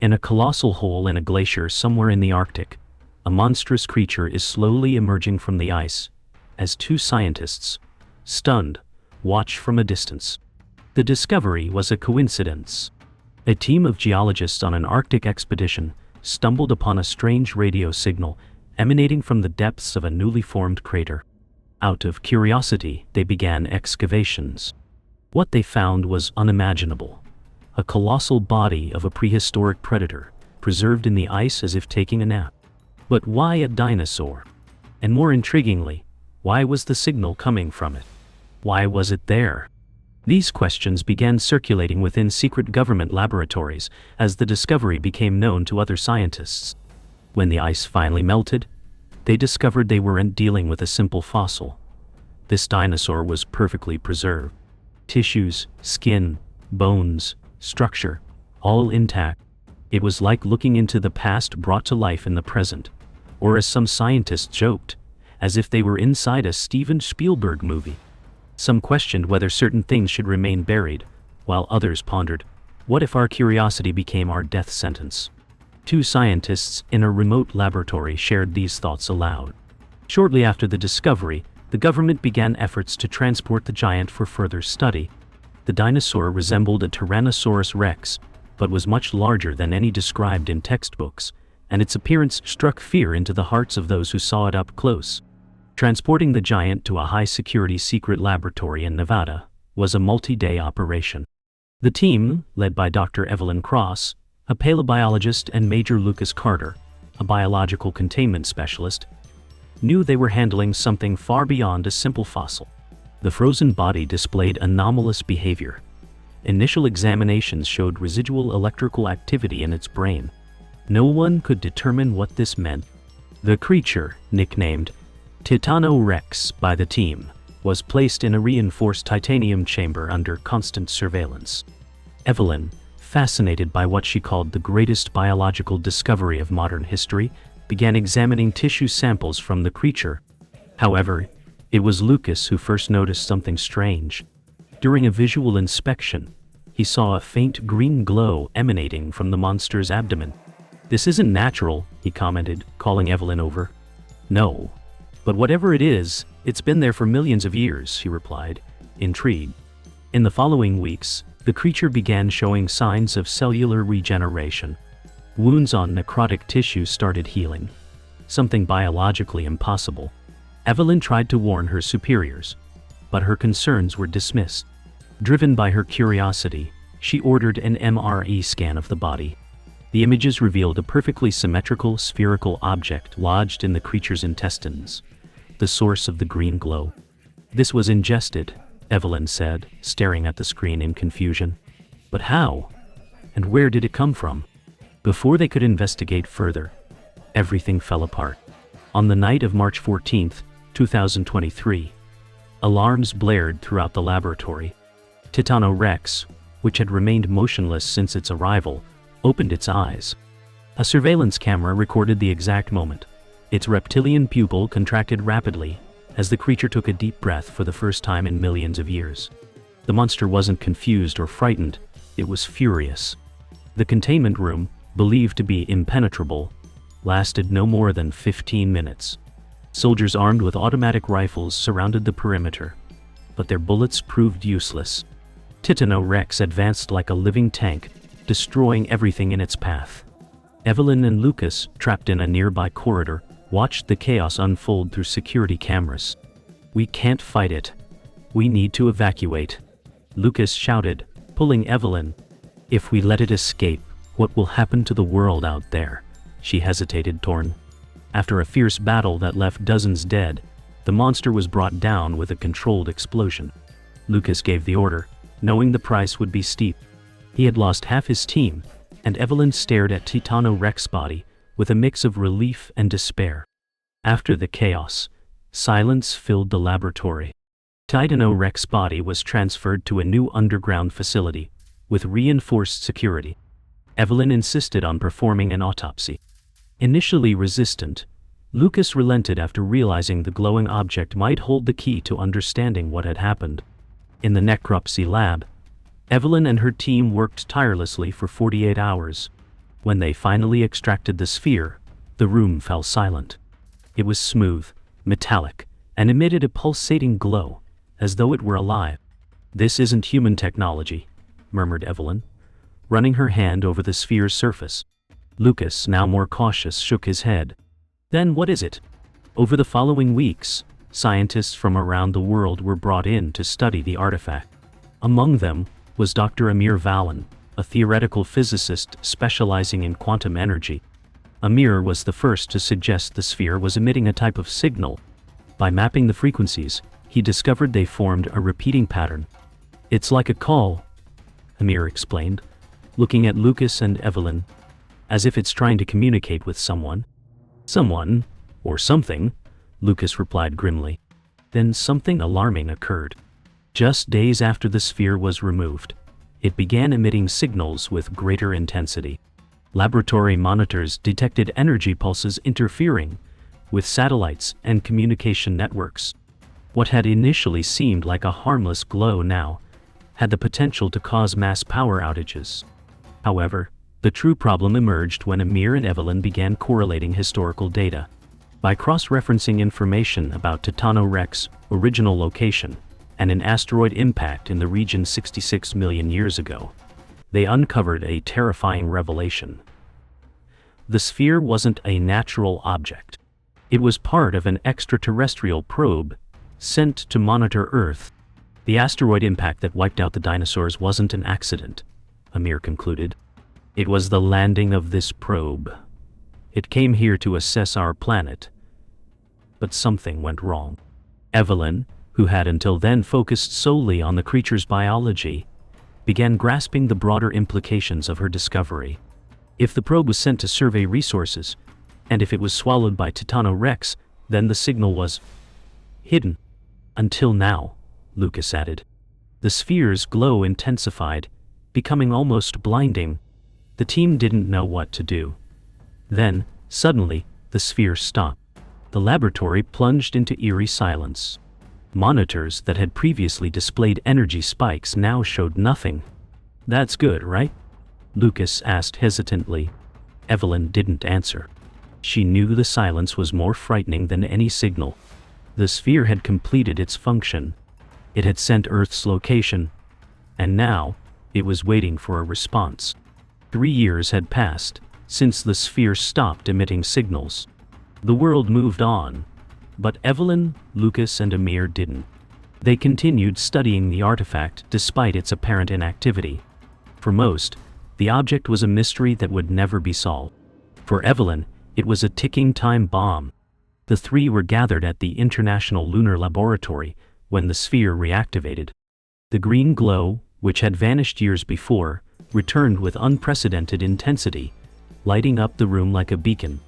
In a colossal hole in a glacier somewhere in the Arctic, a monstrous creature is slowly emerging from the ice, as two scientists, stunned, watch from a distance. The discovery was a coincidence. A team of geologists on an Arctic expedition stumbled upon a strange radio signal emanating from the depths of a newly formed crater. Out of curiosity, they began excavations. What they found was unimaginable. A colossal body of a prehistoric predator, preserved in the ice as if taking a nap. But why a dinosaur? And more intriguingly, why was the signal coming from it? Why was it there? These questions began circulating within secret government laboratories as the discovery became known to other scientists. When the ice finally melted, they discovered they weren't dealing with a simple fossil. This dinosaur was perfectly preserved. Tissues, skin, bones, structure, all intact. It was like looking into the past brought to life in the present, or as some scientists joked, as if they were inside a Steven Spielberg movie. Some questioned whether certain things should remain buried, while others pondered, what if our curiosity became our death sentence? Two scientists in a remote laboratory shared these thoughts aloud. Shortly after the discovery, the government began efforts to transport the giant for further study. The dinosaur resembled a Tyrannosaurus rex, but was much larger than any described in textbooks, and its appearance struck fear into the hearts of those who saw it up close. Transporting the giant to a high-security secret laboratory in Nevada was a multi-day operation. The team, led by Dr. Evelyn Cross, a paleobiologist, and Major Lucas Carter, a biological containment specialist, knew they were handling something far beyond a simple fossil. The frozen body displayed anomalous behavior. Initial examinations showed residual electrical activity in its brain. No one could determine what this meant. The creature, nicknamed Titanorex by the team, was placed in a reinforced titanium chamber under constant surveillance. Evelyn, fascinated by what she called the greatest biological discovery of modern history, began examining tissue samples from the creature. However, it was Lucas who first noticed something strange. During a visual inspection, he saw a faint green glow emanating from the monster's abdomen. "This isn't natural," he commented, calling Evelyn over. "No. But whatever it is, it's been there for millions of years," she replied, intrigued. In the following weeks, the creature began showing signs of cellular regeneration. Wounds on necrotic tissue started healing. Something biologically impossible. Evelyn tried to warn her superiors, but her concerns were dismissed. Driven by her curiosity, she ordered an MRE scan of the body. The images revealed a perfectly symmetrical spherical object lodged in the creature's intestines, the source of the green glow. "This was ingested," Evelyn said, staring at the screen in confusion. "But how? And where did it come from?" Before they could investigate further, everything fell apart. On the night of March 14, 2023, alarms blared throughout the laboratory. Titanorex, which had remained motionless since its arrival, opened its eyes. A surveillance camera recorded the exact moment. Its reptilian pupil contracted rapidly as the creature took a deep breath for the first time in millions of years. The monster wasn't confused or frightened, it was furious. The containment room, believed to be impenetrable, lasted no more than 15 minutes. Soldiers armed with automatic rifles surrounded the perimeter, but their bullets proved useless. Titanorex advanced like a living tank, destroying everything in its path. Evelyn and Lucas, trapped in a nearby corridor, watched the chaos unfold through security cameras. "We can't fight it. We need to evacuate," Lucas shouted, pulling Evelyn. "If we let it escape, what will happen to the world out there?" She hesitated, torn. After a fierce battle that left dozens dead, the monster was brought down with a controlled explosion. Lucas gave the order, knowing the price would be steep. He had lost half his team, and Evelyn stared at Titanorex's body with a mix of relief and despair. After the chaos, silence filled the laboratory. Titanorex's body was transferred to a new underground facility with reinforced security. Evelyn insisted on performing an autopsy. Initially resistant, Lucas relented after realizing the glowing object might hold the key to understanding what had happened. In the necropsy lab, Evelyn and her team worked tirelessly for 48 hours. When they finally extracted the sphere, the room fell silent. It was smooth, metallic, and emitted a pulsating glow, as though it were alive. "This isn't human technology," murmured Evelyn, running her hand over the sphere's surface. Lucas, now more cautious, shook his head. "Then what is it?" Over the following weeks, scientists from around the world were brought in to study the artifact. Among them was Dr. Amir Vallon, a theoretical physicist specializing in quantum energy. Amir was the first to suggest the sphere was emitting a type of signal. By mapping the frequencies, he discovered they formed a repeating pattern. "It's like a call," Amir explained, looking at Lucas and Evelyn, "as if it's trying to communicate with someone." "Someone, or something," Lucas replied grimly. Then something alarming occurred. Just days after the sphere was removed, it began emitting signals with greater intensity. Laboratory monitors detected energy pulses interfering with satellites and communication networks. What had initially seemed like a harmless glow now had the potential to cause mass power outages. However, the true problem emerged when Amir and Evelyn began correlating historical data. By cross-referencing information about Titanorex's original location and an asteroid impact in the region 66 million years ago, they uncovered a terrifying revelation. The sphere wasn't a natural object. It was part of an extraterrestrial probe sent to monitor Earth. The asteroid impact that wiped out the dinosaurs wasn't an accident, Amir concluded. It was the landing of this probe. It came here to assess our planet. But something went wrong. Evelyn, who had until then focused solely on the creature's biology, began grasping the broader implications of her discovery. If the probe was sent to survey resources, and if it was swallowed by Titanorex, then the signal was hidden. Until now, Lucas added. The sphere's glow intensified, becoming almost blinding. The team didn't know what to do. Then, suddenly, the sphere stopped. The laboratory plunged into eerie silence. Monitors that had previously displayed energy spikes now showed nothing. "That's good, right?" Lucas asked hesitantly. Evelyn didn't answer. She knew the silence was more frightening than any signal. The sphere had completed its function. It had sent Earth's location, and now it was waiting for a response. 3 years had passed since the sphere stopped emitting signals. The world moved on, but Evelyn, Lucas, and Amir didn't. They continued studying the artifact despite its apparent inactivity. For most, the object was a mystery that would never be solved. For Evelyn, it was a ticking time bomb. The three were gathered at the International Lunar Laboratory when the sphere reactivated. The green glow, which had vanished years before, returned with unprecedented intensity, lighting up the room like a beacon.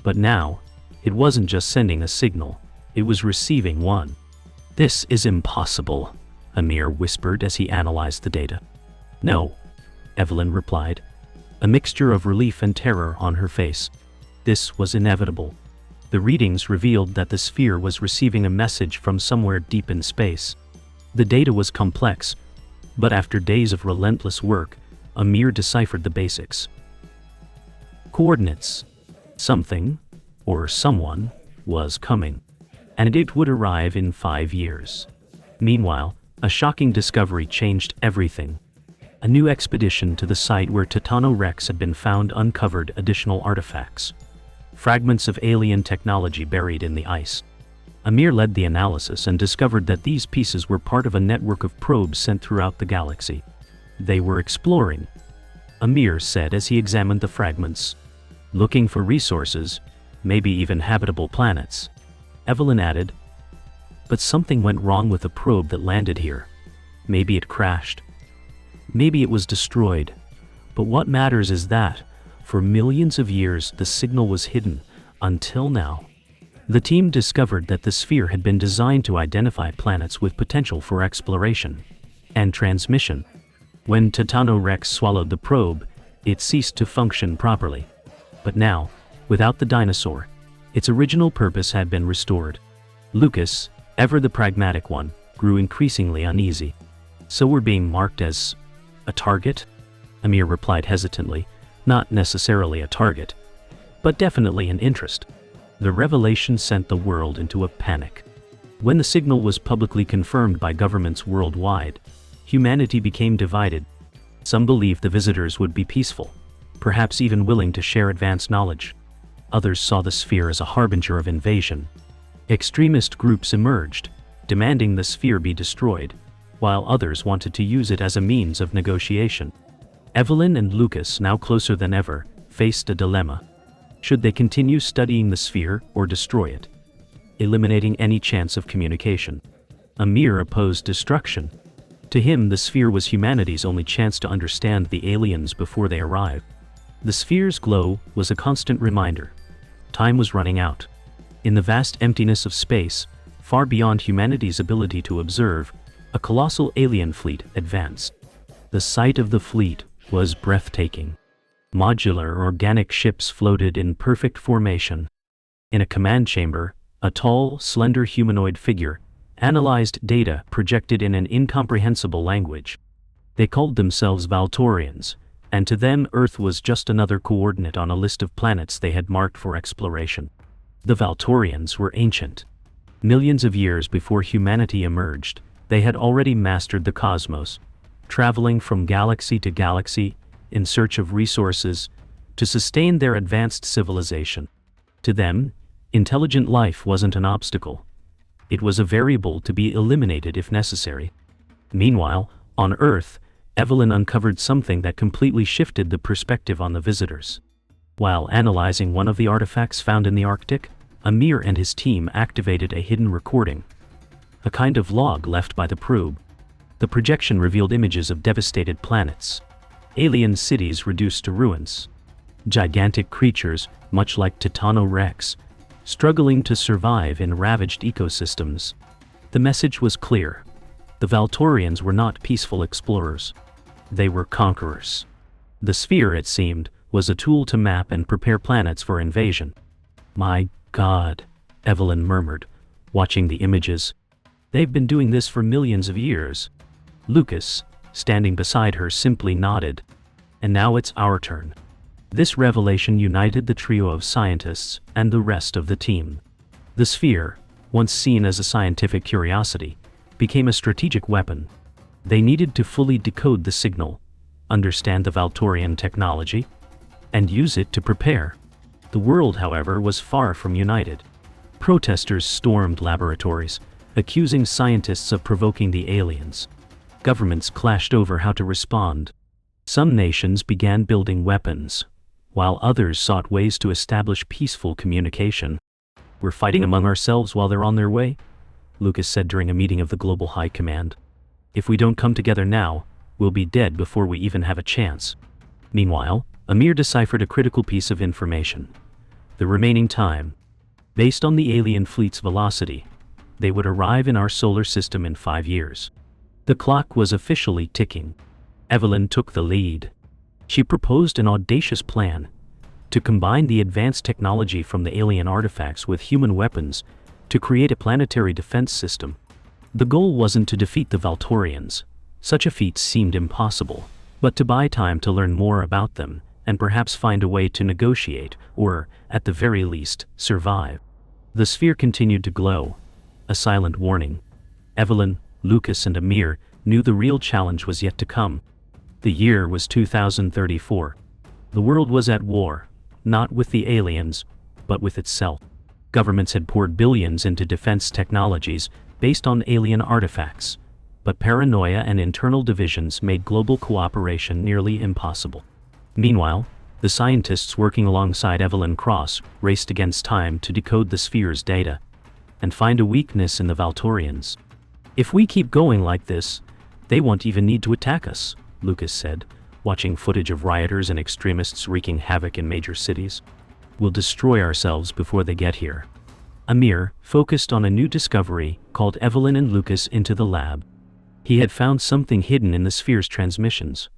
But now, it wasn't just sending a signal, it was receiving one. "This is impossible," Amir whispered as he analyzed the data. "No," Evelyn replied, a mixture of relief and terror on her face. This was inevitable. The readings revealed that the sphere was receiving a message from somewhere deep in space. The data was complex, but after days of relentless work, Amir deciphered the basics. Coordinates. Something, or someone, was coming, and it would arrive in 5 years. Meanwhile, a shocking discovery changed everything. A new expedition to the site where Titanorex had been found uncovered additional artifacts. Fragments of alien technology buried in the ice. Amir led the analysis and discovered that these pieces were part of a network of probes sent throughout the galaxy. They were exploring, Amir said as he examined the fragments. Looking for resources, maybe even habitable planets. Evelyn added, "But something went wrong with the probe that landed here. Maybe it crashed. Maybe it was destroyed. But what matters is that, for millions of years, the signal was hidden, until now." The team discovered that the sphere had been designed to identify planets with potential for exploration and transmission. When Titanorex swallowed the probe, it ceased to function properly. But now, without the dinosaur, its original purpose had been restored. Lucas, ever the pragmatic one, grew increasingly uneasy. "So we're being marked as a target?" Amir replied hesitantly, Not necessarily a target, but definitely an interest. The revelation sent the world into a panic. When the signal was publicly confirmed by governments worldwide, humanity became divided. Some believed the visitors would be peaceful, perhaps even willing to share advanced knowledge. Others saw the sphere as a harbinger of invasion. Extremist groups emerged, demanding the sphere be destroyed, while others wanted to use it as a means of negotiation. Evelyn and Lucas, now closer than ever, faced a dilemma. Should they continue studying the sphere or destroy it, eliminating any chance of communication? Amir opposed destruction. To him, the sphere was humanity's only chance to understand the aliens before they arrived. The sphere's glow was a constant reminder. Time was running out. In the vast emptiness of space, far beyond humanity's ability to observe, a colossal alien fleet advanced. The sight of the fleet was breathtaking. Modular organic ships floated in perfect formation. In a command chamber, a tall, slender humanoid figure analyzed data projected in an incomprehensible language. They called themselves Valtorians, and to them Earth was just another coordinate on a list of planets they had marked for exploration. The Valtorians were ancient. Millions of years before humanity emerged, they had already mastered the cosmos, traveling from galaxy to galaxy in search of resources to sustain their advanced civilization. To them, intelligent life wasn't an obstacle. It was a variable to be eliminated if necessary. Meanwhile, on Earth, Evelyn uncovered something that completely shifted the perspective on the visitors. While analyzing one of the artifacts found in the Arctic, Amir and his team activated a hidden recording, a kind of log left by the probe. The projection revealed images of devastated planets, alien cities reduced to ruins, gigantic creatures, much like Titano-Rex, struggling to survive in ravaged ecosystems. The message was clear. The Valtorians were not peaceful explorers. They were conquerors. The sphere, it seemed, was a tool to map and prepare planets for invasion. "My God," Evelyn murmured, watching the images. "They've been doing this for millions of years." Lucas, standing beside her, simply nodded. "And now it's our turn." This revelation united the trio of scientists and the rest of the team. The sphere, once seen as a scientific curiosity, became a strategic weapon. They needed to fully decode the signal, understand the Valtorian technology, and use it to prepare. The world, however, was far from united. Protesters stormed laboratories, accusing scientists of provoking the aliens. Governments clashed over how to respond. Some nations began building weapons, while others sought ways to establish peaceful communication. "We're fighting among ourselves while they're on their way," Lucas said during a meeting of the Global High Command. "If we don't come together now, we'll be dead before we even have a chance." Meanwhile, Amir deciphered a critical piece of information. The remaining time. Based on the alien fleet's velocity, they would arrive in our solar system in 5 years. The clock was officially ticking. Evelyn took the lead. She proposed an audacious plan to combine the advanced technology from the alien artifacts with human weapons to create a planetary defense system. The goal wasn't to defeat the Valtorians. Such a feat seemed impossible, but to buy time to learn more about them and perhaps find a way to negotiate or, at the very least, survive. The sphere continued to glow, a silent warning. Evelyn, Lucas, and Amir knew the real challenge was yet to come. The year was 2034. The world was at war, not with the aliens, but with itself. Governments had poured billions into defense technologies based on alien artifacts, but paranoia and internal divisions made global cooperation nearly impossible. Meanwhile, the scientists working alongside Evelyn Cross raced against time to decode the sphere's data and find a weakness in the Valtorians. "If we keep going like this, they won't even need to attack us," Lucas said, watching footage of rioters and extremists wreaking havoc in major cities. "We'll destroy ourselves before they get here." Amir focused on a new discovery, called Evelyn and Lucas into the lab. He had found something hidden in the sphere's transmissions,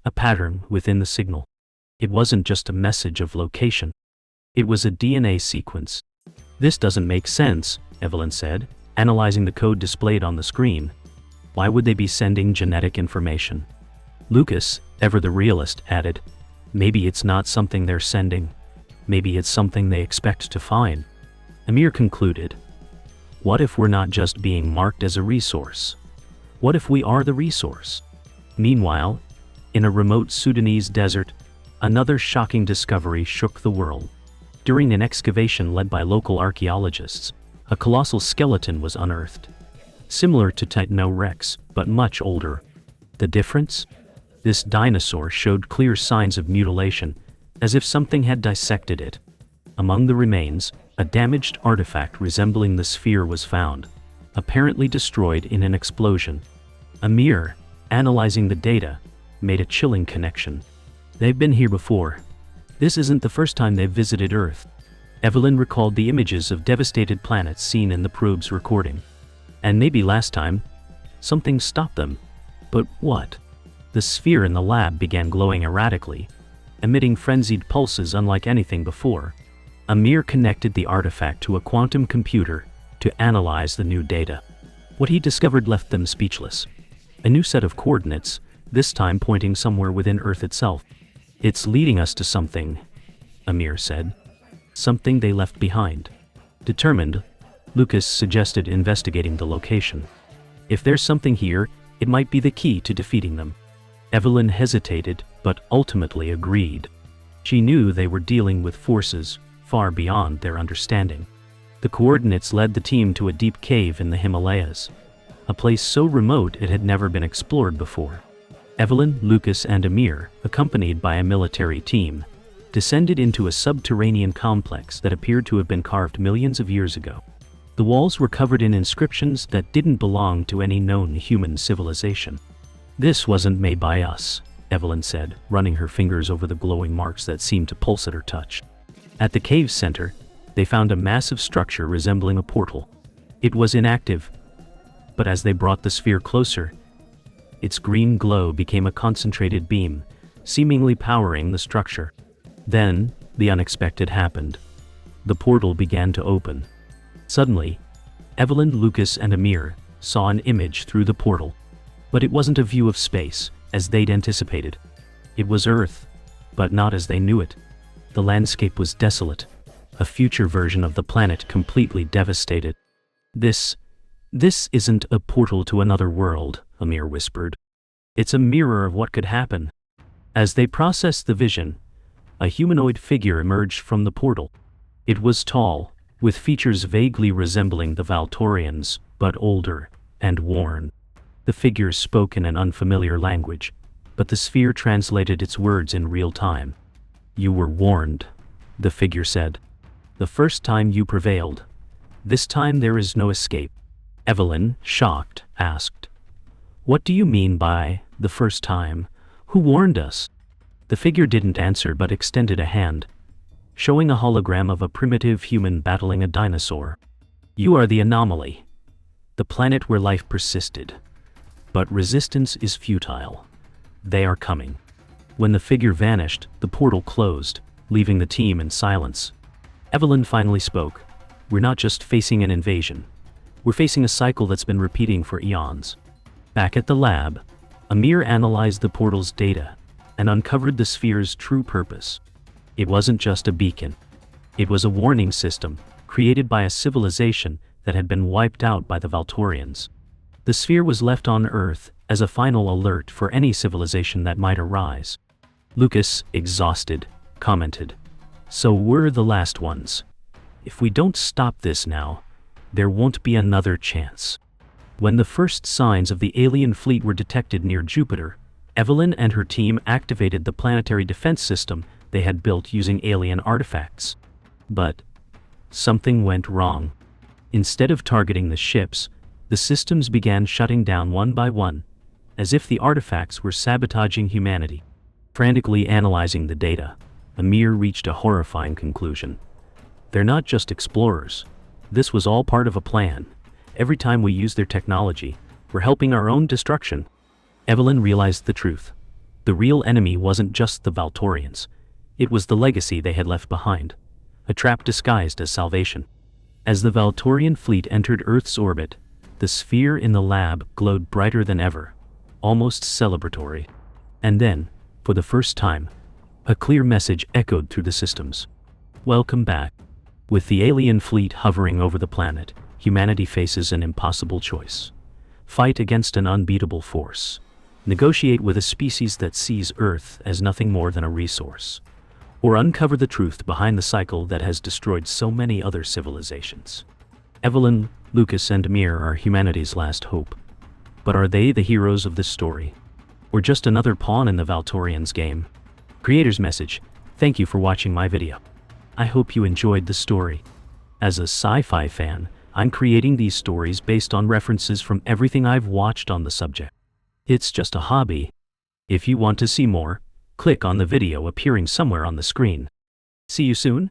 a pattern within the signal. It wasn't just a message of location. It was a DNA sequence. "This doesn't make sense," Evelyn said, analyzing the code displayed on the screen. "Why would they be sending genetic information?" Lucas, ever the realist, added, Maybe it's not something they're sending. Maybe it's something they expect to find. Amir concluded. What if we're not just being marked as a resource? What if we are the resource? Meanwhile, in a remote Sudanese desert, another shocking discovery shook the world. During an excavation led by local archaeologists, a colossal skeleton was unearthed. Similar to Titano Rex, but much older. The difference? This dinosaur showed clear signs of mutilation, as if something had dissected it. Among the remains, a damaged artifact resembling the sphere was found, apparently destroyed in an explosion. Amir, analyzing the data, made a chilling connection. They've been here before. This isn't the first time they've visited Earth. Evelyn recalled the images of devastated planets seen in the probe's recording. And maybe last time, something stopped them. But what? The sphere in the lab began glowing erratically, emitting frenzied pulses unlike anything before. Amir connected the artifact to a quantum computer to analyze the new data. What he discovered left them speechless. A new set of coordinates, this time pointing somewhere within Earth itself. It's leading us to something, Amir said. Something they left behind. Determined, Lucas suggested investigating the location. If there's something here, it might be the key to defeating them. Evelyn hesitated, but ultimately agreed. She knew they were dealing with forces far beyond their understanding. The coordinates led the team to a deep cave in the Himalayas, a place so remote it had never been explored before. Evelyn, Lucas, and Amir, accompanied by a military team, descended into a subterranean complex that appeared to have been carved millions of years ago. The walls were covered in inscriptions that didn't belong to any known human civilization. This wasn't made by us, Evelyn said, running her fingers over the glowing marks that seemed to pulse at her touch. At the cave's center, they found a massive structure resembling a portal. It was inactive, but as they brought the sphere closer, its green glow became a concentrated beam, seemingly powering the structure. Then, the unexpected happened. The portal began to open. Suddenly, Evelyn, Lucas, and Amir saw an image through the portal. But it wasn't a view of space, as they'd anticipated. It was Earth, but not as they knew it. The landscape was desolate, a future version of the planet completely devastated. This isn't a portal to another world, Amir whispered. It's a mirror of what could happen. As they processed the vision, a humanoid figure emerged from the portal. It was tall, with features vaguely resembling the Valtorians, but older and worn. The figure spoke in an unfamiliar language, but the sphere translated its words in real time. You were warned, the figure said. The first time you prevailed. This time there is no escape. Evelyn, shocked, asked, What do you mean by the first time? Who warned us? The figure didn't answer but extended a hand, showing a hologram of a primitive human battling a dinosaur. You are the anomaly. The planet where life persisted. But resistance is futile. They are coming. When the figure vanished, the portal closed, leaving the team in silence. Evelyn finally spoke. We're not just facing an invasion. We're facing a cycle that's been repeating for eons. Back at the lab, Amir analyzed the portal's data and uncovered the sphere's true purpose. It wasn't just a beacon. It was a warning system created by a civilization that had been wiped out by the Valtorians. The sphere was left on Earth as a final alert for any civilization that might arise. Lucas, exhausted, commented, So we're the last ones. If we don't stop this now, there won't be another chance. When the first signs of the alien fleet were detected near Jupiter, Evelyn and her team activated the planetary defense system they had built using alien artifacts. But something went wrong. Instead of targeting the ships, the systems began shutting down one by one, as if the artifacts were sabotaging humanity. Frantically analyzing the data, Amir reached a horrifying conclusion. They're not just explorers. This was all part of a plan. Every time we use their technology, we're helping our own destruction. Evelyn realized the truth. The real enemy wasn't just the Valtorians. It was the legacy they had left behind, a trap disguised as salvation. As the Valtorian fleet entered Earth's orbit, the sphere in the lab glowed brighter than ever, almost celebratory. And then, for the first time, A clear message echoed through the systems. Welcome back. With the alien fleet hovering over the planet, humanity faces an impossible choice. Fight against an unbeatable force. Negotiate with a species that sees Earth as nothing more than a resource. Or uncover the truth behind the cycle that has destroyed so many other civilizations. Evelyn, Lucas, and Amir are humanity's last hope. But are they the heroes of this story? Or just another pawn in the Valtorians' game? Creator's message: thank you for watching my video. I hope you enjoyed the story. As a sci-fi fan, I'm creating these stories based on references from everything I've watched on the subject. It's just a hobby. If you want to see more, click on the video appearing somewhere on the screen. See you soon.